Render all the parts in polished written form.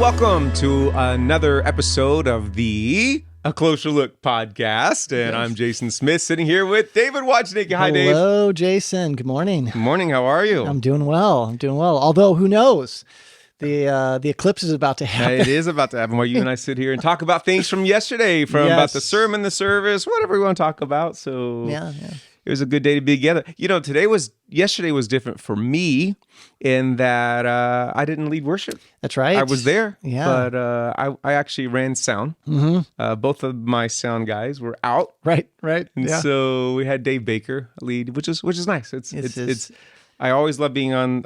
welcome to another episode of the A Closer Look podcast. And I'm Jason Smith, sitting here with David Wojcicki. Hi, Dave. Hello, Jason. Good morning. Good morning. How are you? I'm doing well. Although, who knows? The eclipse is about to happen. It is about to happen while you and I sit here and talk about things from yesterday, about the sermon, the service, whatever we want to talk about. So yeah. It was a good day to be together. You know, yesterday was different for me in that I didn't lead worship. That's right. I was there, yeah. but I actually ran sound. Mm-hmm. Both of my sound guys were out. Right. And so we had Dave Baker lead, which is nice. It's I always love being on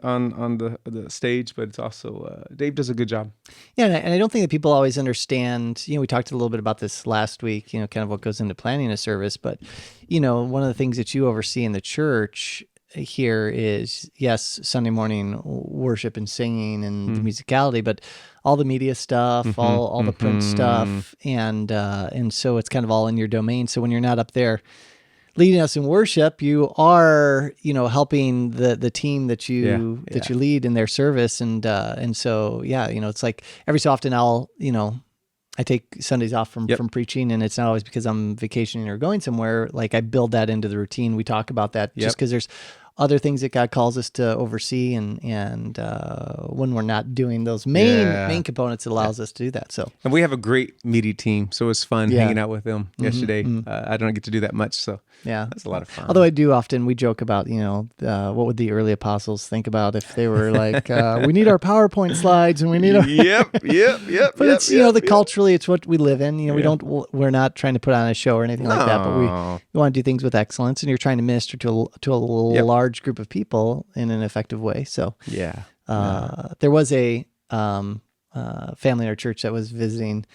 the stage, but it's also Dave does a good job. Yeah, and I don't think that people always understand. You know, we talked a little bit about this last week. You know, kind of what goes into planning a service, but you know, one of the things that you oversee in the church here is, yes, Sunday morning worship and singing and the musicality, but all the media stuff, all the print stuff, and so it's kind of all in your domain. So when you're not up there leading us in worship, you are, you know, helping the team that you lead in their service, and so you know, it's like every so often I take Sundays off from preaching, and it's not always because I'm vacationing or going somewhere. Like I build that into the routine. We talk about that just because there's other things that God calls us to oversee, and when we're not doing those main components, it allows us to do that. So, and we have a great media team, so it was fun hanging out with them yesterday. I don't get to do that much, so that's a lot of fun. Although I do often, we joke about, you know, what would the early apostles think about if they were like, we need our PowerPoint slides and we need our But it's you know, culturally, it's what we live in. You know, we're not trying to put on a show or anything like that, but we want to do things with excellence, and you're trying to minister to a large group of people in an effective way. So there was a family in our church that was visiting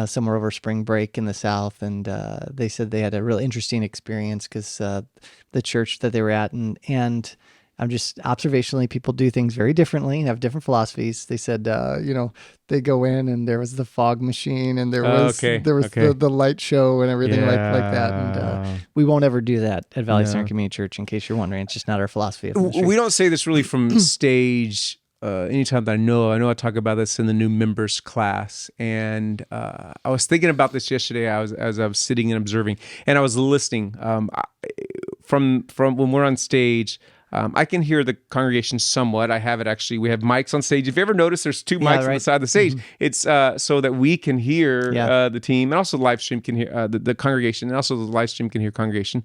somewhere over spring break in the South, and they said they had a really interesting experience because the church that they were at, and I'm just observationally, people do things very differently and have different philosophies. They said, you know, they go in and there was the fog machine and there was the light show and everything like that. And we won't ever do that at Valley Center Community Church, in case you're wondering. It's just not our philosophy of ministry. We don't say this really from stage. Anytime that I know I talk about this in the new members class, and I was thinking about this yesterday as I was sitting and observing, and I was listening. From when we're on stage, I can hear the congregation somewhat. I have it actually. We have mics on stage. If you ever notice, there's two mics on the side of the stage. It's so that we can hear the team, and also the live stream can hear the congregation, and also the live stream can hear congregation.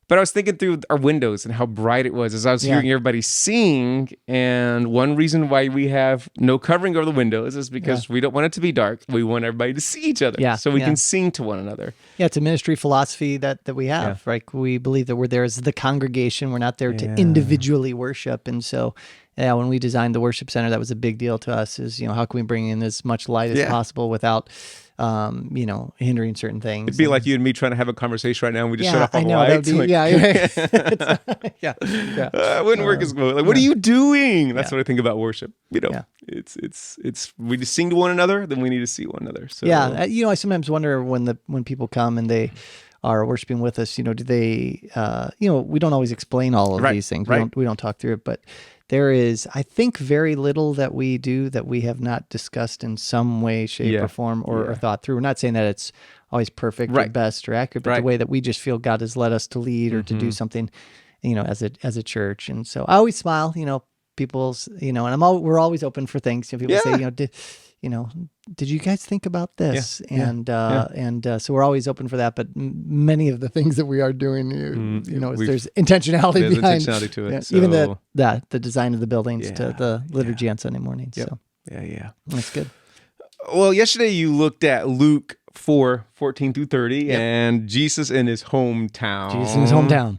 But I was thinking through our windows and how bright it was as I was hearing everybody sing. And one reason why we have no covering over the windows is because we don't want it to be dark. We want everybody to see each other so we can sing to one another. Yeah, it's a ministry philosophy that we have, right? We believe that we're there as the congregation. We're not there to individually worship. And so when we designed the worship center, that was a big deal to us, is, you know, how can we bring in as much light as possible without you know, hindering certain things. It'd be like you and me trying to have a conversation right now, and we just shut off all the lights. It wouldn't work as well. Like, what are you doing? That's what I think about worship. You know, it's we just sing to one another, then we need to see one another. So you know, I sometimes wonder when people come and they are worshiping with us, you know, do they, you know, we don't always explain all of these things. We don't talk through it, but there is, I think, very little that we do that we have not discussed in some way, shape, or form, or thought through. We're not saying that it's always perfect or best or accurate, but the way that we just feel God has led us to lead or to do something, you know, as a church. And so I always smile, you know, people's, you know, and we're always open for things. You know, people say, you know, did you guys think about this? So we're always open for that. But many of the things that we are doing, you know, there's intentionality behind. Intentionality to it. Yeah, so. Even the design of the buildings to the liturgy on Sunday morning. So that's good. Well, yesterday you looked at Luke 4:14-30, and Jesus in his hometown.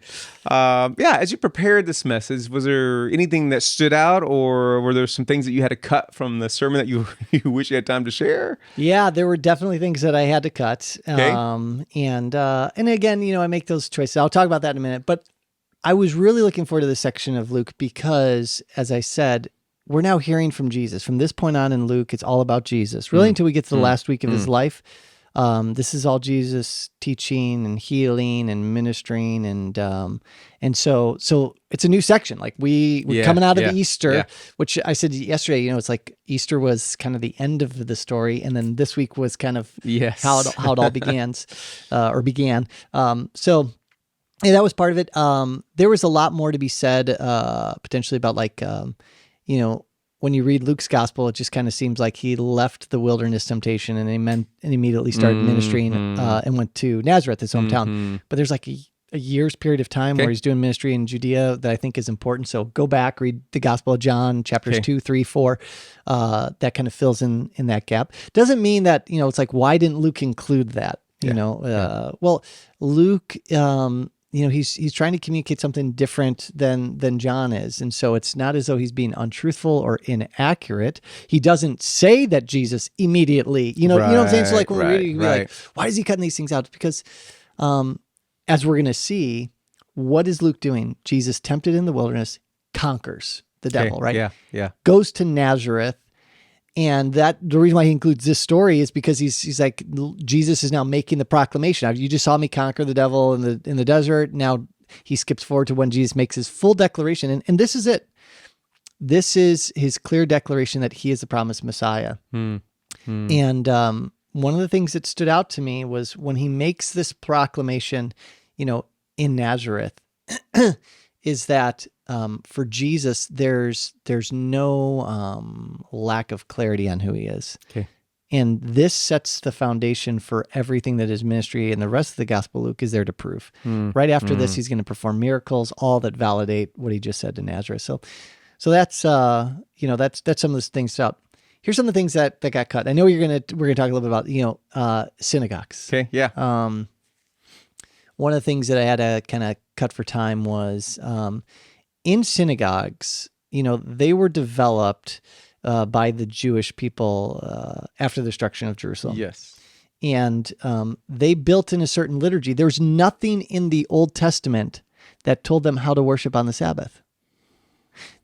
As you prepared this message, was there anything that stood out, or were there some things that you had to cut from the sermon that you wish you had time to share? Yeah, there were definitely things that I had to cut. Okay. And again, you know, I make those choices. I'll talk about that in a minute. But I was really looking forward to this section of Luke because, as I said, we're now hearing from Jesus. From this point on in Luke, it's all about Jesus. Really, until we get to the last week of his life. This is all Jesus teaching and healing and ministering, and so it's a new section. Like we're coming out of Easter, which I said yesterday. It's like Easter was kind of the end of the story, and then this week was kind of how it all began. So yeah, that was part of it. There was a lot more to be said, potentially about when you read Luke's gospel, it just kind of seems like he left the wilderness temptation and immediately started ministering and went to Nazareth, his hometown. But there's like a year's period of time where he's doing ministry in Judea that I think is important. So go back, read the Gospel of John, chapters 2, 3, 4. That kind of fills in that gap. Doesn't mean that, it's like, why didn't Luke include that? Well, Luke, he's trying to communicate something different than John is. And so it's not as though he's being untruthful or inaccurate. He doesn't say that Jesus immediately, you know what I'm saying? So like when we're reading, we're like, why is he cutting these things out? Because as we're going to see, what is Luke doing? Jesus, tempted in the wilderness, conquers the devil, right? Yeah. Goes to Nazareth. And the reason why he includes this story is because he's like, Jesus is now making the proclamation. You just saw me conquer the devil in the desert. Now he skips forward to when Jesus makes his full declaration. And this is it. This is his clear declaration that he is the promised Messiah. And one of the things that stood out to me was when he makes this proclamation, in Nazareth, is that for Jesus, there's no lack of clarity on who he is. Okay. And this sets the foundation for everything that his ministry and the rest of the Gospel Luke is there to prove. Right after this, he's going to perform miracles, all that validate what he just said to Nazareth. So that's that's some of those things out. Here's some of the things that got cut. I know we're gonna talk a little bit about synagogues. Okay. Yeah. One of the things that I had to kind of cut for time was in synagogues, they were developed by the Jewish people after the destruction of Jerusalem. Yes. And they built in a certain liturgy. There's nothing in the Old Testament that told them how to worship on the Sabbath.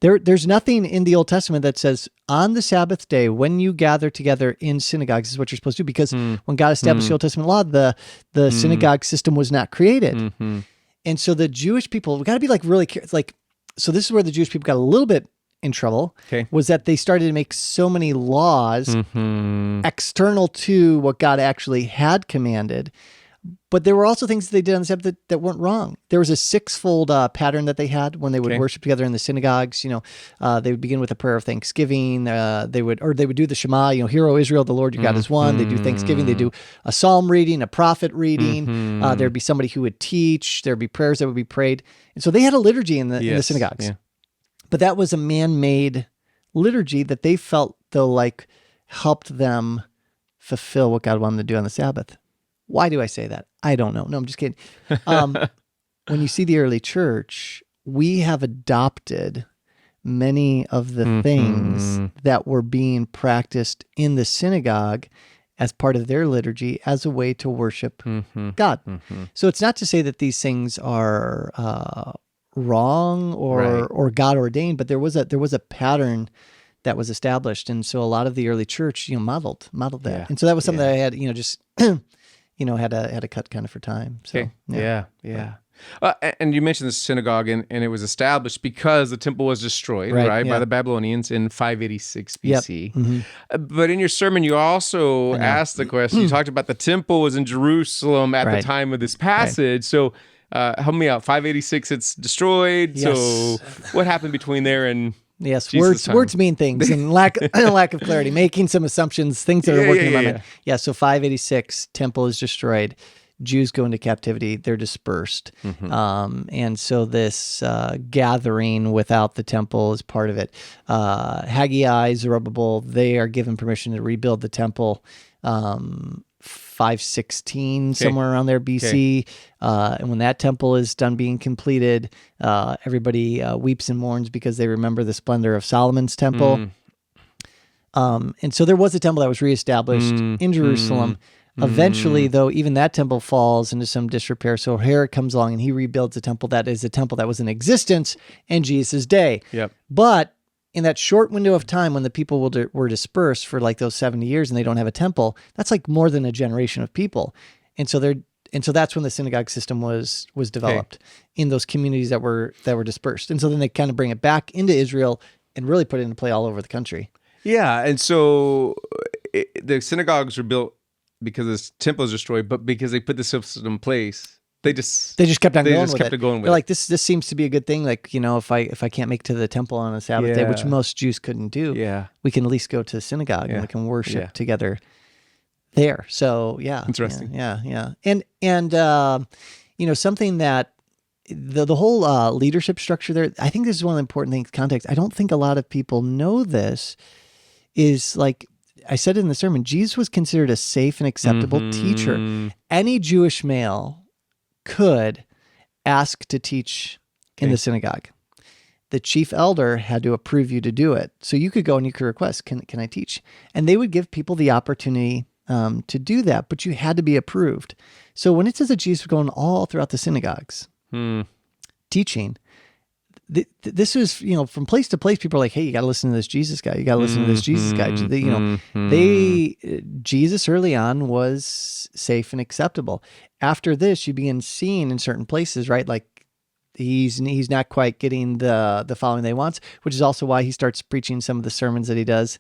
There's nothing in the Old Testament that says on the Sabbath day, when you gather together in synagogues, is what you're supposed to do. Because when God established the Old Testament law, the synagogue system was not created. And so the Jewish people, we got to be like really like, so this is where the Jewish people got a little bit in trouble, was that they started to make so many laws external to what God actually had commanded. But there were also things that they did on the Sabbath that weren't wrong. There was a six-fold pattern that they had when they would worship together in the synagogues. They would begin with a prayer of thanksgiving. They would do the Shema. Hear, O Israel, the Lord your God is one. They do thanksgiving. They do a psalm reading, a prophet reading. There'd be somebody who would teach. There'd be prayers that would be prayed. And so they had a liturgy in the synagogues. Yeah. But that was a man-made liturgy that they felt though helped them fulfill what God wanted them to do on the Sabbath. Why do I say that? I don't know. No, I'm just kidding. When you see the early church, we have adopted many of the things that were being practiced in the synagogue as part of their liturgy as a way to worship God. So it's not to say that these things are wrong or God ordained, but there was a pattern that was established, and so a lot of the early church modeled that, and so that was something that I had just. Had to cut kind of for time. So, yeah. And you mentioned the synagogue, and it was established because the temple was destroyed, by the Babylonians in 586 BC. But in your sermon, you also asked the question, you talked about the temple was in Jerusalem at the time of this passage. So help me out. 586, it's destroyed. Yes. So what happened between there and... Yes, words mean things, and lack of clarity, making some assumptions, things that are working in my mind. Yeah, so 586, temple is destroyed. Jews go into captivity, they're dispersed. And so this gathering without the temple is part of it. Haggai, Zerubbabel, they are given permission to rebuild the temple. 516, somewhere around there, BC. And when that temple is done being completed, everybody weeps and mourns because they remember the splendor of Solomon's temple. And so there was a temple that was reestablished in Jerusalem. Eventually, though, even that temple falls into some disrepair. So Herod comes along and he rebuilds a temple that is a temple that was in existence in Jesus' day. But in that short window of time when the people were dispersed for like those 70 years and they don't have a temple, that's like more than a generation of people. And so that's when the synagogue system was developed in those communities that were dispersed. And so then they kind of bring it back into Israel and really put it into play all over the country. Yeah, and so the synagogues were built because the temple was destroyed, but because they put the system in place, they just kept on going with it. They're like, this seems to be a good thing. Like, if I can't make it to the temple on a Sabbath day, which most Jews couldn't do, we can at least go to the synagogue and we can worship together there. So interesting. Yeah. And something that the whole leadership structure there, I think this is one of the important things, context. I don't think a lot of people know this, is like I said in the sermon, Jesus was considered a safe and acceptable teacher. Any Jewish male could ask to teach in the synagogue. The chief elder had to approve you to do it. So you could go and you could request, can I teach? And they would give people the opportunity to do that, but you had to be approved. So when it says that Jesus was going all throughout the synagogues teaching, this was, from place to place, people are like, hey, you got to listen to this Jesus guy. You got to listen to this Jesus guy. Jesus early on was safe and acceptable. After this, you begin seeing in certain places, right? Like he's not quite getting the following they wants, which is also why he starts preaching some of the sermons that he does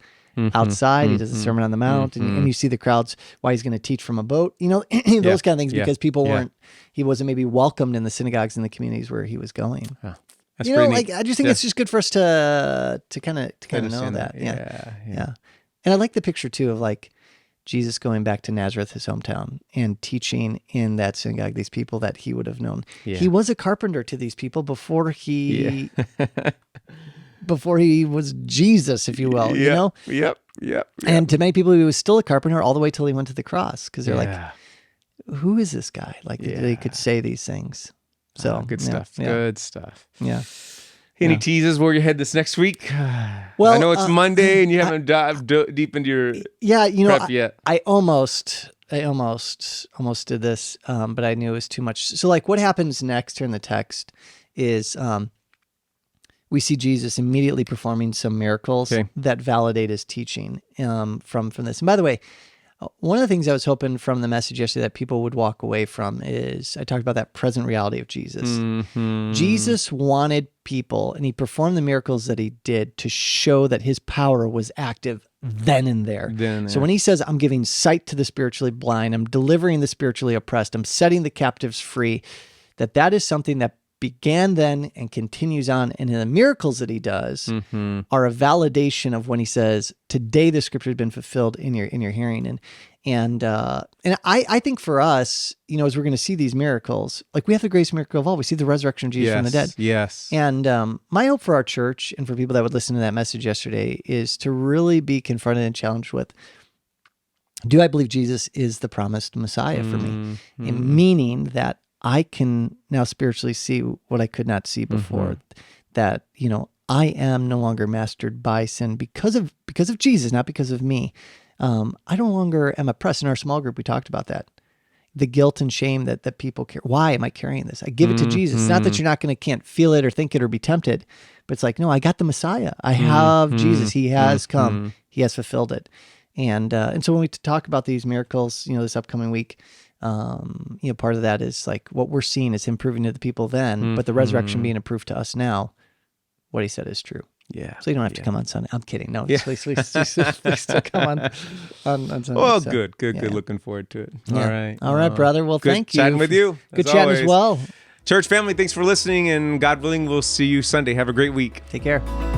outside. He does the Sermon on the Mount, and you see the crowds, why he's going to teach from a boat, those kind of things, because people he wasn't maybe welcomed in the synagogues and the communities where he was going. That's pretty neat. I just think it's just good for us to kind of know that. Yeah. And I like the picture too of like Jesus going back to Nazareth, his hometown, and teaching in that synagogue, these people that he would have known. Yeah. He was a carpenter to these people before he was Jesus, if you will, Yep. And to many people, he was still a carpenter all the way till he went to the cross, because they're like, who is this guy? Like they could say these things. So good stuff. Good stuff. Yeah. Any teases where you head this next week? Well, I know it's Monday and you haven't dived deep into your prep yet. I almost did this, but I knew it was too much. So like what happens next here in the text is we see Jesus immediately performing some miracles that validate his teaching from this. And by the way, one of the things I was hoping from the message yesterday that people would walk away from is I talked about that present reality of Jesus. Jesus wanted people, and he performed the miracles that he did to show that his power was active then and there. So when he says, I'm giving sight to the spiritually blind, I'm delivering the spiritually oppressed, I'm setting the captives free, that is something that began then and continues on. And the miracles that he does are a validation of when he says, today the scripture has been fulfilled in your hearing. And I think for us, as we're going to see these miracles, like we have the greatest miracle of all. We see the resurrection of Jesus from the dead. Yes. And my hope for our church and for people that would listen to that message yesterday is to really be confronted and challenged with, do I believe Jesus is the promised Messiah for me? And meaning that I can now spiritually see what I could not see before, that, I am no longer mastered by sin because of Jesus, not because of me. I no longer am oppressed. In our small group, we talked about that. The guilt and shame that people carry. Why am I carrying this? I give it to Jesus. It's not that you're can't feel it or think it or be tempted, but it's like, no, I got the Messiah. I have Jesus. He has come. He has fulfilled it. And so when we talk about these miracles, this upcoming week, part of that is like what we're seeing is him proving to the people then, but the resurrection being a proof to us now. What he said is true. Yeah. So you don't have to come on Sunday. I'm kidding. No, please still come on Sunday. Well, good. Looking forward to it. Yeah. All right, brother. Well, thank you. Good chatting with you. Good chatting as well. Church family, thanks for listening, and God willing, we'll see you Sunday. Have a great week. Take care.